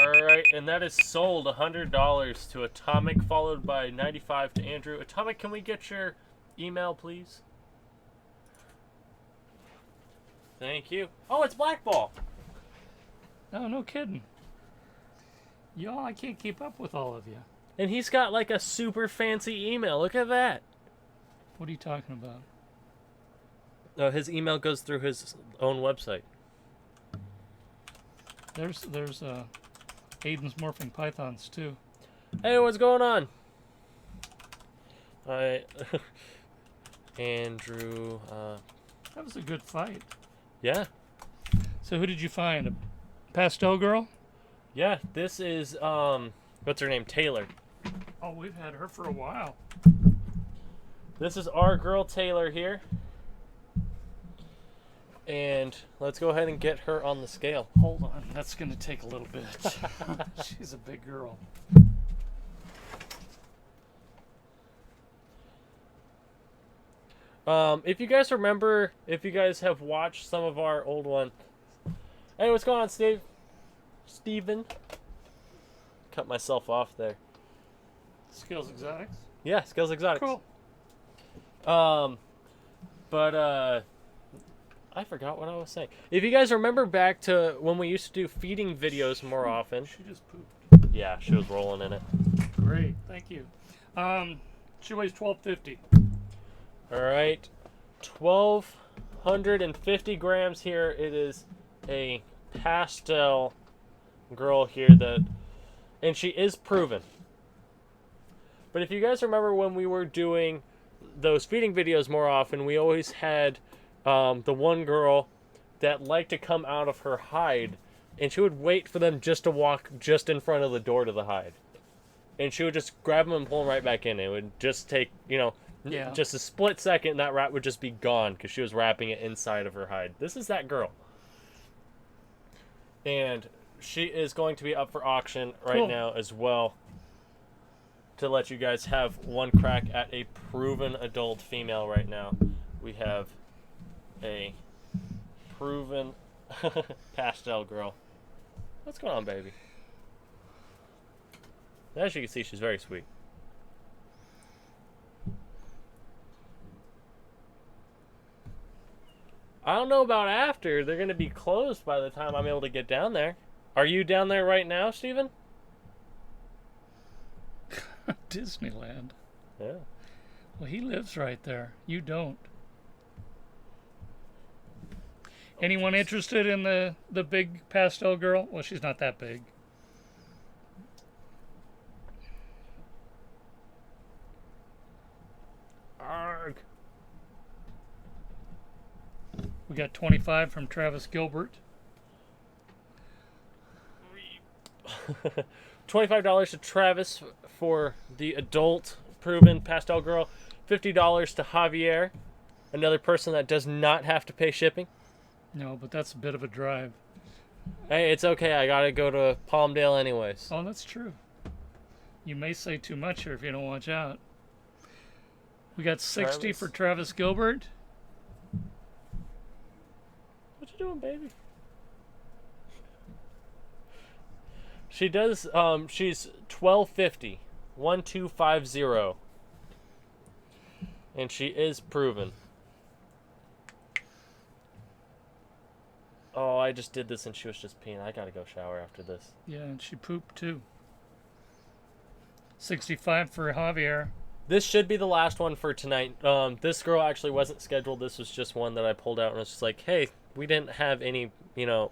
All right, and that is sold $100 to Atomic, followed by 95 to Andrew. Atomic, can we get your email, please? Thank you. Oh, it's Blackball. No kidding. Y'all, I can't keep up with all of you. And he's got like a super fancy email. Look at that. What are you talking about? His email goes through his own website. There's Aiden's Morphing Pythons too. Hey, what's going on? Hi, Andrew. That was a good fight. Yeah. So who did you find? A pastel girl? Yeah, this is, what's her name? Taylor. Oh, we've had her for a while. This is our girl Taylor here. And let's go ahead and get her on the scale. Hold on, that's going to take a little bit. She's a big girl. If you guys remember, if you guys have watched some of our old ones. Hey, what's going on, Steve? Steven? Cut myself off there. Skills Exotics? Yeah, Skills Exotics. Cool. But I forgot what I was saying. If you guys remember back to when we used to do feeding videos more often. She just pooped. Yeah, she was rolling in it. Great, thank you. She weighs 1250. All right, 1,250 grams here. It is a pastel girl here and she is proven. But if you guys remember when we were doing those feeding videos more often, we always had the one girl that liked to come out of her hide and she would wait for them just to walk just in front of the door to the hide. And she would just grab them and pull them right back in. It would just take, just a split second, and that rat would just be gone because she was wrapping it inside of her hide. This is that girl. And she is going to be up for auction right now as well, to let you guys have one crack at a proven adult female right now. We have a proven pastel girl. What's going on, baby? As you can see, she's very sweet. I don't know about after. They're going to be closed by the time I'm able to get down there. Are you down there right now, Steven? Disneyland. Yeah. Well, he lives right there. You don't. Anyone interested in the big pastel girl? Well, she's not that big. Arg. We got 25 from Travis Gilbert. $25 to Travis for the adult proven pastel girl. $50 to Javier, another person that does not have to pay shipping. No, but that's a bit of a drive. Hey, it's okay. I gotta go to Palmdale anyways. Oh, that's true. You may say too much here if you don't watch out. We got 60 Travis. for Travis Gilbert. What you doing, baby? She does, she's $12.50. 1250. And she is proven. Oh, I just did this and she was just peeing. I gotta go shower after this. Yeah, and she pooped too. 65 for Javier. This should be the last one for tonight. This girl actually wasn't scheduled. This was just one that I pulled out and was just like, hey, we didn't have any,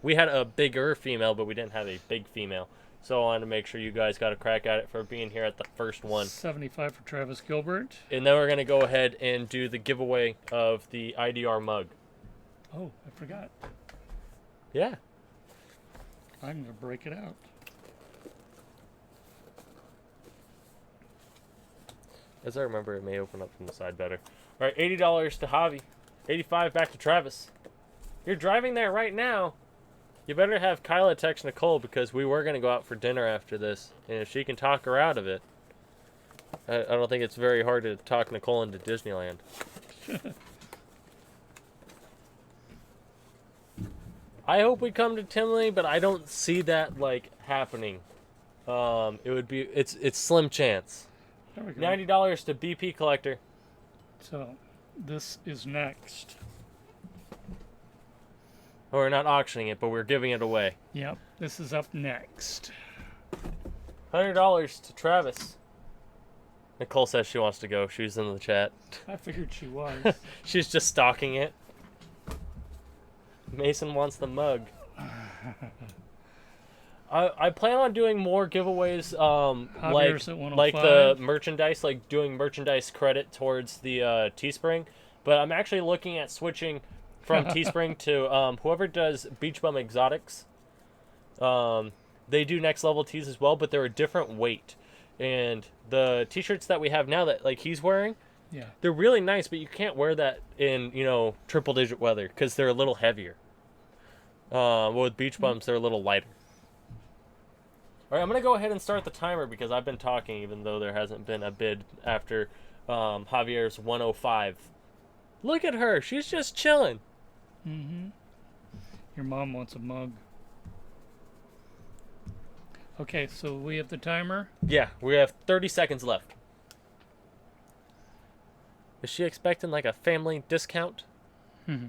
we had a bigger female, but we didn't have a big female. So I wanted to make sure you guys got a crack at it for being here at the first one. 75 for Travis Gilbert. And then we're going to go ahead and do the giveaway of the IDR mug. Oh, I forgot. Yeah. I'm going to break it out. As I remember, it may open up from the side better. All right, $80 to Javi. $85 back to Travis. You're driving there right now. You better have Kyla text Nicole because we were going to go out for dinner after this. And if she can talk her out of it, I don't think it's very hard to talk Nicole into Disneyland. I hope we come to Timley, but I don't see that happening. It would be it's slim chance. There we go. $90 to BP Collector. So, this is next. We're not auctioning it, but we're giving it away. Yep, this is up next. $100 to Travis. Nicole says she wants to go. She's in the chat. I figured she was. She's just stalking it. Mason wants the mug. I plan on doing more giveaways, Javier's at 105. like the merchandise, like doing merchandise credit towards the Teespring. But I'm actually looking at switching from Teespring to whoever does Beach Bum Exotics. They do next level tees as well, but they're a different weight. And the t-shirts that we have now that he's wearing, Yeah. they're really nice, but you can't wear that in triple digit weather because they're a little heavier. With Beach Bums, they're a little lighter. All right, I'm gonna go ahead and start the timer because I've been talking, even though there hasn't been a bid after Javier's 105. Look at her; she's just chilling. Mm-hmm. Your mom wants a mug. Okay, so we have the timer. Yeah, we have 30 seconds left. Is she expecting a family discount? Mm-hmm.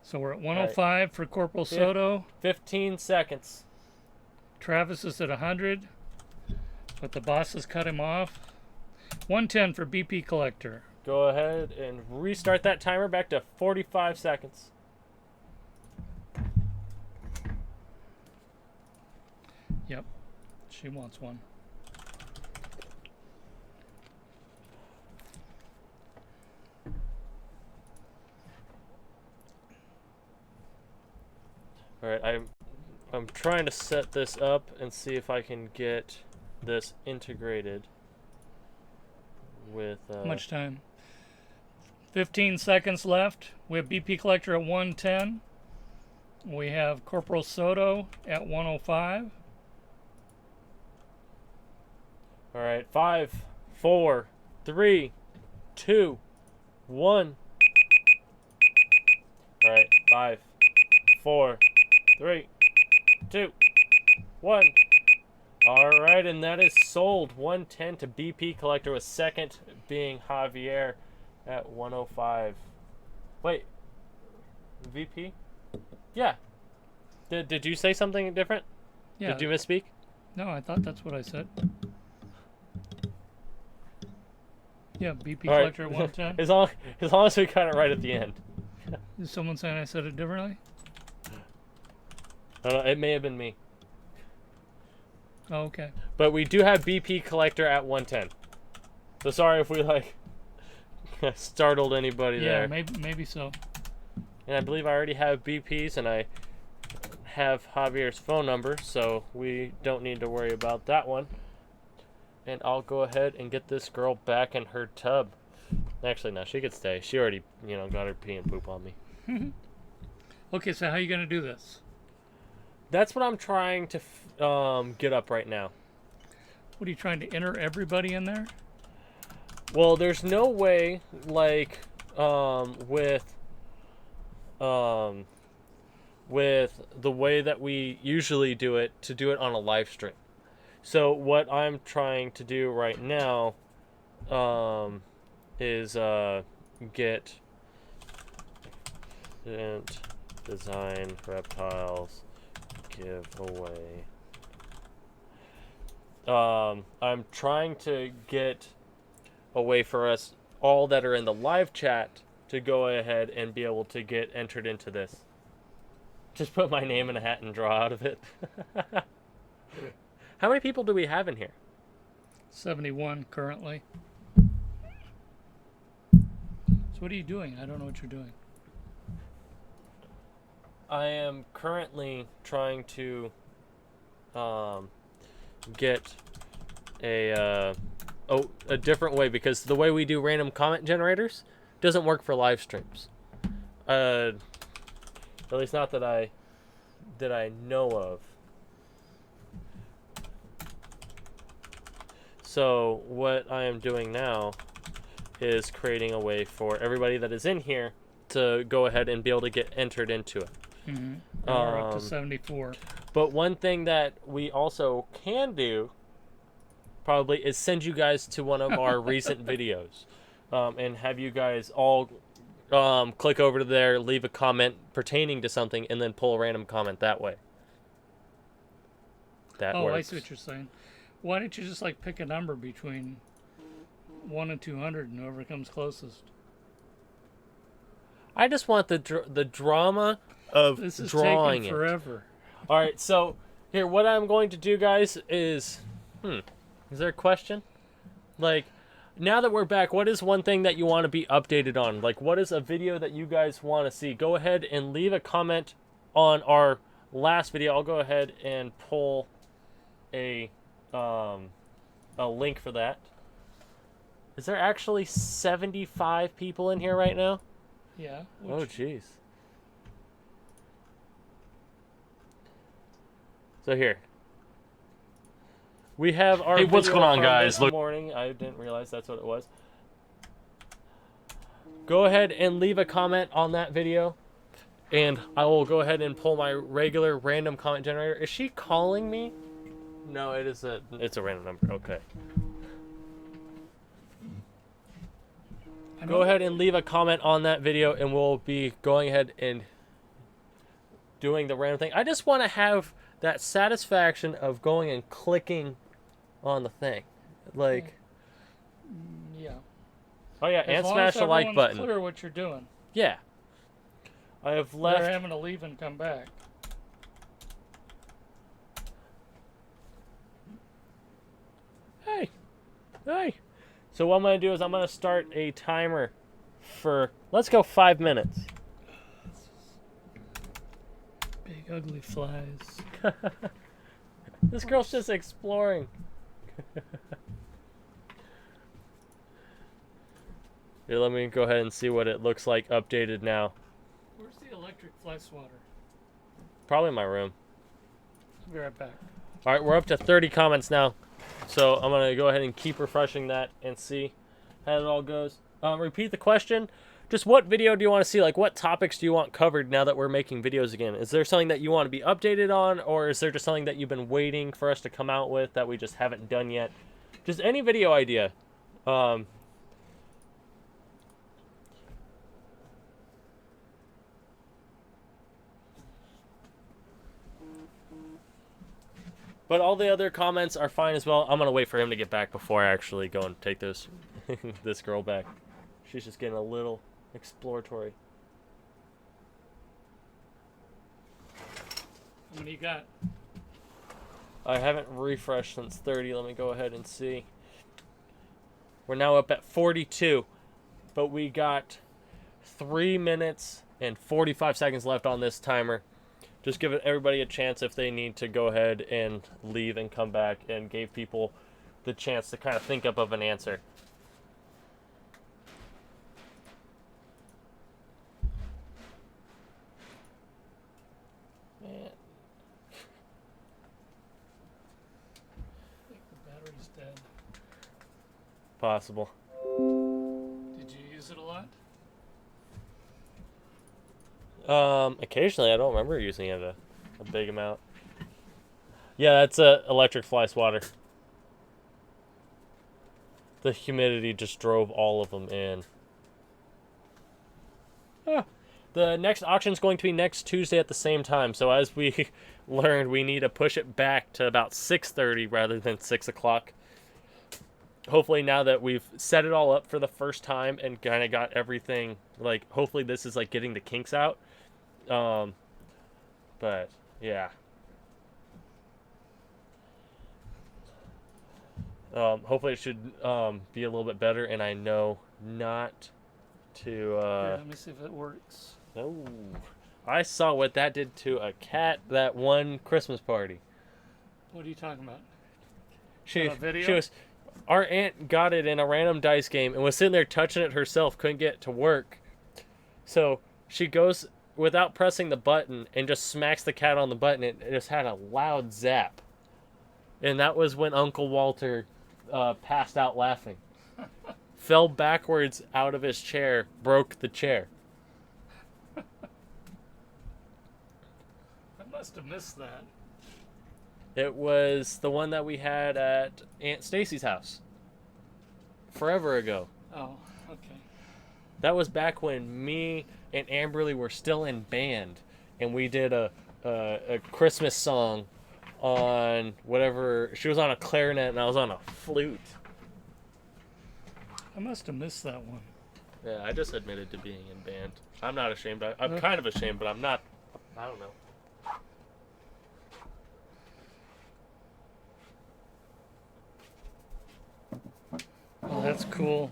So we're at 105 for Corporal Soto. 15 seconds. Travis is at 100, but the boss has cut him off. 110 for BP Collector. Go ahead and restart that timer back to 45 seconds. Yep, she wants one. All right, I'm trying to set this up and see if I can get this integrated with. How much time? 15 seconds left. We have BP Collector at 110. We have Corporal Soto at 105. All right, 5, 4, 3, 2, 1. All right, 5, 4, 3, 2, 1. All right, and that is sold. 110 to BP Collector, with second being Javier at 105. Wait, VP? Yeah. Did you say something different? Yeah. Did you misspeak? No, I thought that's what I said. Yeah, BP All right. Collector at 110. as long as we got it right at the end. Is someone saying I said it differently? I don't know, it may have been me. Oh, okay. But we do have BP Collector at 110. So sorry if we startled anybody Yeah, there. maybe so. And I believe I already have BP's, and I have Javier's phone number, so we don't need to worry about that one. And I'll go ahead and get this girl back in her tub. Actually, no, she could stay. She already, got her pee and poop on me. Okay, so how are you going to do this? That's what I'm trying to get up right now. What are you trying to enter everybody in there? Well, there's no way, with the way that we usually do it, to do it on a live stream. So what I'm trying to do right now is get design reptiles giveaway. I'm trying to get a way for us all that are in the live chat to go ahead and be able to get entered into this. Just put my name in a hat and draw out of it. How many people do we have in here? 71 currently. So what are you doing? I don't know what you're doing. I am currently trying to get a different way, because the way we do random comment generators doesn't work for live streams. At least not that I know of. So what I am doing now is creating a way for everybody that is in here to go ahead and be able to get entered into it. Mm-hmm. We're up to 74. But one thing that we also can do probably is send you guys to one of our recent videos, and have you guys all click over to there, leave a comment pertaining to something, and then pull a random comment that way. That works. I see what you're saying. Why don't you just pick a number between 1 and 200, and whoever comes closest? I just want the drama of This is drawing taking forever. All right, so here, what I'm going to do, guys, is is there a question? Now that we're back, what is one thing that you want to be updated on? What is a video that you guys want to see? Go ahead and leave a comment on our last video. I'll go ahead and pull a link for that. Is there actually 75 people in here right now? Yeah. Oh, jeez. So here. We have our. Hey, what's video going on, from guys? this Look. morning. I didn't realize that's what it was. Go ahead and leave a comment on that video, and I will go ahead and pull my regular random comment generator. Is she calling me? No, it's a random number. Okay. Go ahead and leave a comment on that video, and we'll be going ahead and doing the random thing. I just want to have that satisfaction of going and clicking on the thing. Yeah. Oh yeah, As and long smash as the like everyone's button. clear what you're doing. Yeah. I have left. They're having to leave and come back. Hey. So what I'm going to do is I'm going to start a timer for, let's go 5 minutes. Big ugly flies. This girl's just exploring. Here, let me go ahead and see what it looks like updated now. Where's the electric fly swatter? Probably in my room. I'll be right back. All right, we're up to 30 comments now. So I'm going to go ahead and keep refreshing that and see how it all goes. Repeat the question. Just what video do you want to see? Like, what topics do you want covered now that we're making videos again? Is there something that you want to be updated on, or is there just something that you've been waiting for us to come out with that we just haven't done yet? Just any video idea. But all the other comments are fine as well. I'm going to wait for him to get back before I actually go and take this girl back. She's just getting a little exploratory. How many you got? I haven't refreshed since 30. Let me go ahead and see. We're now up at 42. But we got 3 minutes and 45 seconds left on this timer. Just give everybody a chance if they need to go ahead and leave and come back, and gave people the chance to kind of think up of an answer. Man. I think the battery's dead. Possible. Did you use it a lot? Occasionally. I don't remember using it a big amount. Yeah, that's a electric fly swatter. The humidity just drove all of them in. The next auction is going to be next Tuesday at the same time. So as we learned, we need to push it back to about 6:30 rather than 6 o'clock. Hopefully now that we've set it all up for the first time and kind of got everything, like, hopefully this is like getting the kinks out. But yeah. Hopefully it should be a little bit better, and I know not to Here, let me see if it works. Oh, I saw what that did to a cat that one Christmas party. What are you talking about? She video? was, our aunt got it in a random dice game and was sitting there touching it herself, couldn't get it to work. So she goes without pressing the button and just smacks the cat on the button. It just had a loud zap. And that was when Uncle Walter passed out laughing. Fell backwards out of his chair, broke the chair. I must have missed that. It was the one that we had at Aunt Stacy's house. Forever ago. Oh, okay. That was back when me and Amberly were still in band, and we did a Christmas song on whatever. She was on a clarinet and I was on a flute. I must have missed that one. Yeah, I just admitted to being in band. I'm not ashamed. I'm kind of ashamed, but I'm not. I don't know. Oh, that's cool.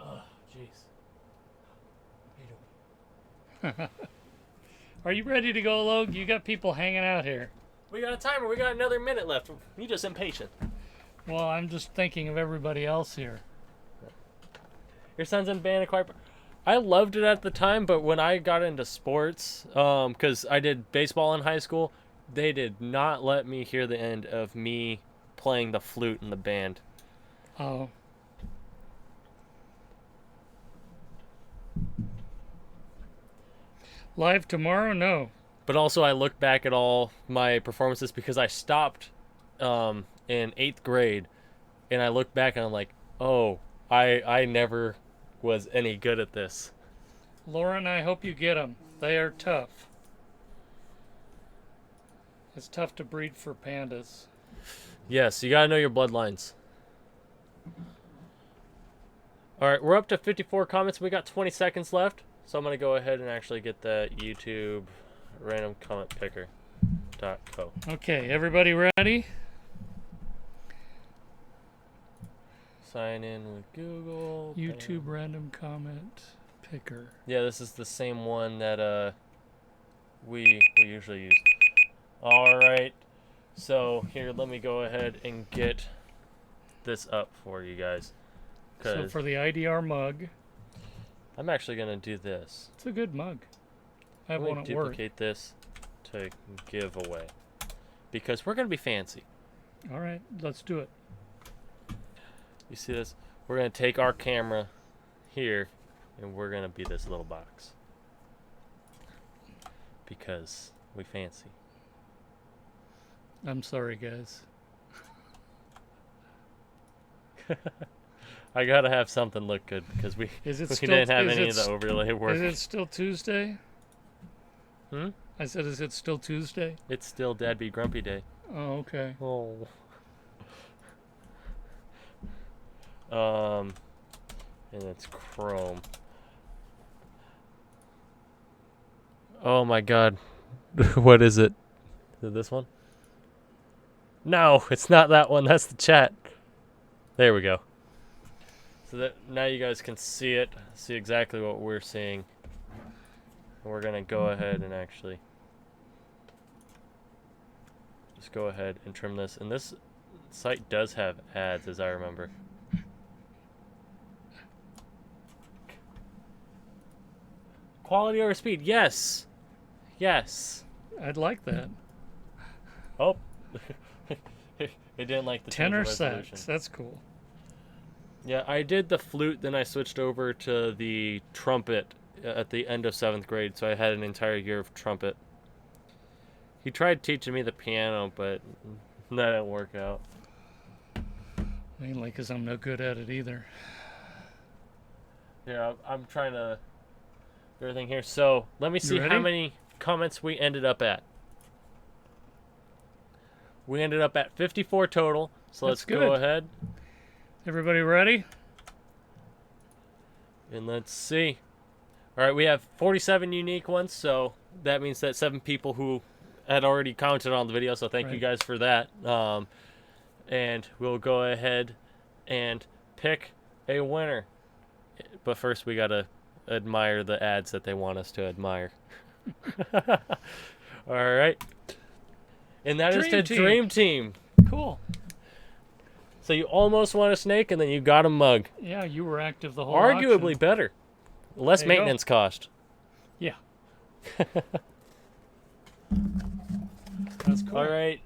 Oh, jeez. Are you ready to go, Logue? You got people hanging out here. We got a timer. We got another minute left. You just impatient. Well, I'm just thinking of everybody else here. Your son's in band and choir. I loved it at the time, but when I got into sports, because I did baseball in high school, they did not let me hear the end of me playing the flute in the band. Oh. Live tomorrow? No. But also, I look back at all my performances because I stopped in 8th grade, and I look back and I'm like, oh, I never was any good at this. Lauren, I hope you get them. They are tough. It's tough to breed for pandas. Yes, you gotta know your bloodlines. Alright, we're up to 54 comments. We got 20 seconds left. So I'm gonna go ahead and actually get that YouTube random comment picker.co. Okay, everybody ready? Sign in with Google. YouTube bam. random comment picker. Yeah, this is the same one that we usually use. All right. So here, let me go ahead and get this up for you guys. So for the IDR mug, I'm actually gonna do this. it's a good mug. I have Let one me at work. duplicate this to give away because we're gonna be fancy. All right, let's do it. You see this? We're gonna take our camera here, and we're gonna be this little box because we fancy. I'm sorry, guys. I gotta have something look good because we didn't have any of the overlay work. Is it still Tuesday? Hmm? I said, is it still Tuesday? It's still Dad Be Grumpy Day. Oh, okay. Oh. And it's Chrome. Oh my God. What is it? Is it this one? No, it's not that one. That's the chat. There we go. So that now you guys can see it, see exactly what we're seeing. And we're gonna go ahead and actually just go ahead and trim this. And this site does have ads, as I remember. Quality over speed, yes. Yes. I'd like that. Oh. It didn't like the Tenor resolution. sax. That's cool. Yeah, I did the flute, then I switched over to the trumpet at the end of 7th grade, so I had an entire year of trumpet. He tried teaching me the piano, but that didn't work out. Mainly because I'm no good at it either. Yeah, I'm trying to do everything here. So, let me see how many comments we ended up at. We ended up at 54 total, so let's go ahead. Everybody ready? And let's see. All right, we have 47 unique ones, so that means that 7 people who had already commented on the video, so thank you guys for that. And we'll go ahead and pick a winner. But first, we got to admire the ads that they want us to admire. All right. And that is the Dream Team. Cool. So you almost won a snake, and then you got a mug. Yeah, you were active the whole Arguably auction. better. Less maintenance cost. Yeah. That's cool. All right,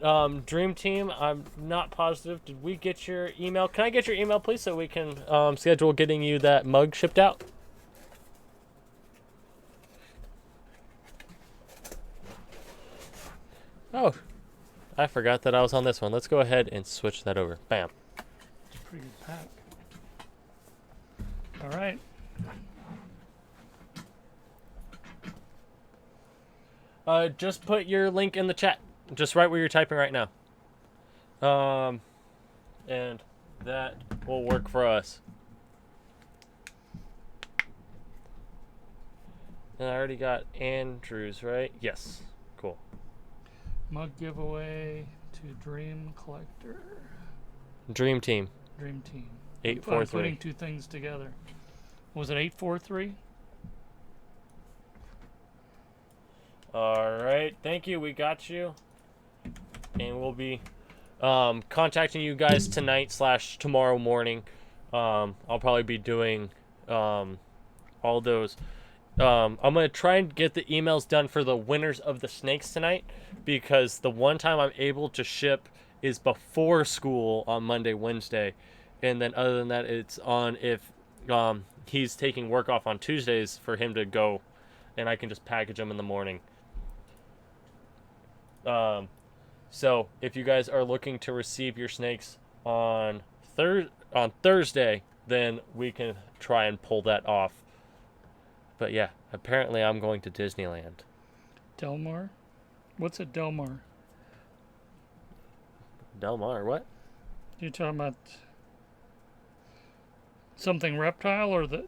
Dream Team, I'm not positive. Did we get your email? Can I get your email, please, so we can schedule getting you that mug shipped out? Oh, I forgot that I was on this one. Let's go ahead and switch that over. Bam. It's a pretty good pack. All right. Just put your link in the chat. Just right where you're typing right now. And that will work for us. And I already got Andrews, right? Yes. Cool. Mug giveaway to Dream Collector. Dream Team. Dream Team. 843. I'm putting two things together. Was it 843? All right. Thank you. We got you. And we'll be contacting you guys tonight / tomorrow morning. I'll probably be doing all those. I'm going to try and get the emails done for the winners of the snakes tonight, because the one time I'm able to ship is before school on Monday, Wednesday. And then other than that, it's on if he's taking work off on Tuesdays for him to go, and I can just package them in the morning. So if you guys are looking to receive your snakes on Thursday, then we can try and pull that off. But yeah, apparently I'm going to Disneyland. Del Mar? What's a Del Mar? Del Mar, what? You're talking about something reptile, or the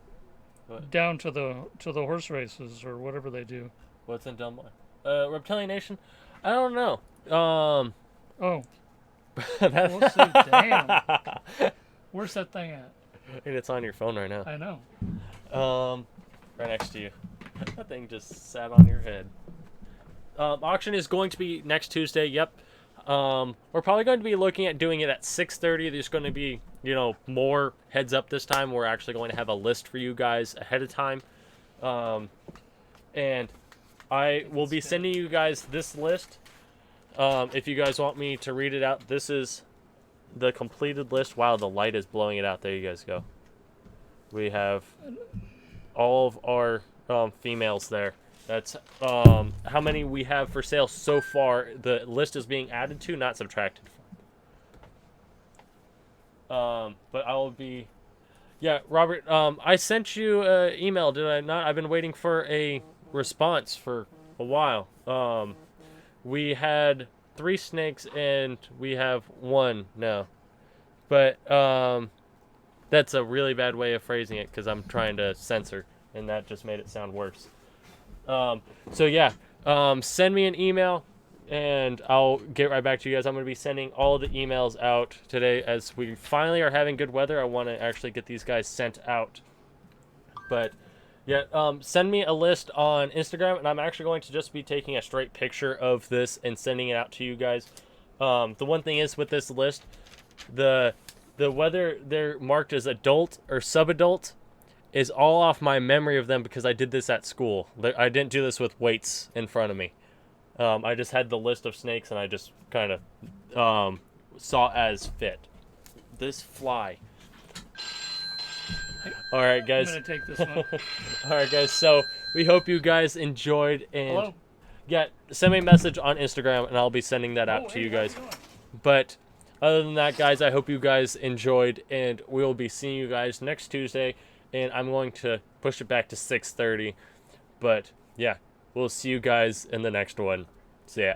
What? down to the horse races or whatever they do? What's in Del Mar? Reptilian Nation? I don't know. Oh. We'll see. Damn. Where's that thing at? And it's on your phone right now. I know. Right next to you. That thing just sat on your head. auction is going to be next Tuesday. Yep. We're probably going to be looking at doing it at 6:30. There's going to be, more heads up this time. We're actually going to have a list for you guys ahead of time. And I will be sending you guys this list. If you guys want me to read it out, this is the completed list. Wow, the light is blowing it out. There you guys go. We have all of our females there. That's how many we have for sale so far. The list is being added to, not subtracted from. But I will be... Yeah, Robert, I sent you an email, did I not? I've been waiting for a response for a while. We had 3 snakes and we have 1 now. But that's a really bad way of phrasing it because I'm trying to censor, and that just made it sound worse. So yeah, send me an email and I'll get right back to you guys. I'm going to be sending all the emails out today as we finally are having good weather. I want to actually get these guys sent out. But yeah, send me a list on Instagram, and I'm actually going to just be taking a straight picture of this and sending it out to you guys. The one thing is with this list, the whether they're marked as adult or sub-adult is all off my memory of them because I did this at school. I didn't do this with weights in front of me. I just had the list of snakes and I just kind of saw as fit. This fly. All right, guys. I'm going to take this one. All right, guys. So we hope you guys enjoyed. And Hello? yeah, send me a message on Instagram and I'll be sending that out to you guys. But other than that, guys, I hope you guys enjoyed, and we'll be seeing you guys next Tuesday. And I'm going to push it back to 6:30. But yeah, we'll see you guys in the next one. See ya.